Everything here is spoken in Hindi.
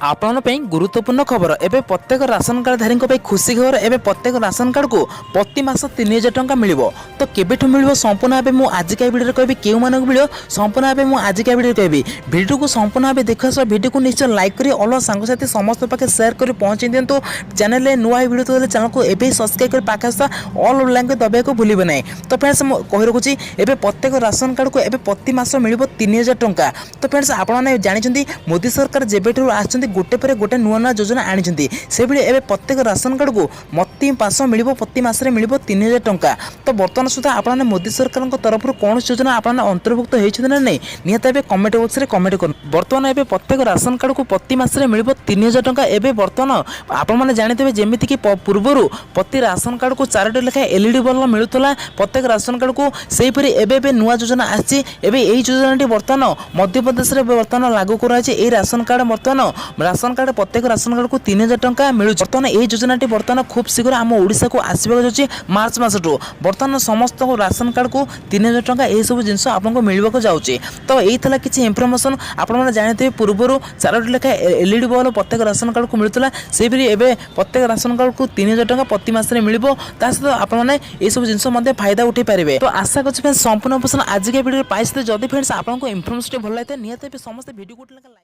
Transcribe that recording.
आपण गुरुत्वपूर्ण खबर एवं प्रत्येक राशन कार्डधारी खुशी खबर एवं प्रत्येक राशन कार्ड को प्रति मास 3000 टंका मिल तो केबेठू मिल संपूर्ण भाव मुझे आजिका भिडियो कहबी क्यों मानक मिल संपूर्ण भाव मुझे आजिका भिडियो कहबी भिडियो को संपूर्ण भाव देखा सह भिडियो को निश्चय लाइक कर अलग सांगसाथी समस्त पाखे सेयार कर पहुँचे दिंतु चैनल में नुआ भिडियो तो चैनल को एवं सब्सक्राइब कर पाखे ऑल लैंग्वेज दबाई को भूल ना। तो फ्रेंड्स कही रखुच्छी एवं प्रत्येक राशन कार्ड को एवं प्रति मास मिल 3000 टंका। तो फ्रेंड्स आपने जानते मोदी सरकार जेबेठू आसुँच गोटे पर गोटे नुआ नुआ योजना आनी से भाई प्रत्येक राशन कार्ड को प्रति मास मिल प्रति मास मिल 3000 टंका। तो बर्तमान सुधा आपने मोदी सरकार तरफ कौन योजना आपने अंतर्भुक्त होती ना नहीं निहत कमेंट बॉक्स में कमेंट कर। बर्तमान एवं प्रत्येक राशन कार्ड को प्रति मास मिल 3000 टंका। एवं बर्तमान आपने जानते जमीती कि पूर्वर प्रति राशन कार्ड को 4टी लेखाएं एलईडी बल्ब मिलूला प्रत्येक राशन कार्ड को सेहीपरि एवं नुआ योजना आसी योजना बर्तमान मध्यप्रदेश में बर्तमान लागू कराई। राशन कार्ड बर्तमान राशन कार्ड प्रत्येक राशन कार्ड को 3000 टंका मिलूँ। बर्तमान यह योजनाटी बर्तमान खूब शीघ्र आम ओडिशा को आसवाक जाऊँगी मार्च मासठू। बर्तमान समस्त राशन कार्ड को 3000 टंका यह सब जिन आपको मिलवाक जाऊँगी। तो यही था किसी इनफर्मेशन आपने जानते पूर्वर 4टी लेखाएं एलईडी बल्ब प्रत्येक राशन कार्ड को मिलूला से प्रत्येक राशन कार्ड को 3000 टंका प्रति मास मिल सहित आपने ये सब जिन फायदा उठे पारे। तो आशा कर संपूर्ण पर्सन आज के भिडियो पाई जदि फ्रेंड्स आपको इनफर्मेशन भल लगे निहत समस्त भिडियो को लाइक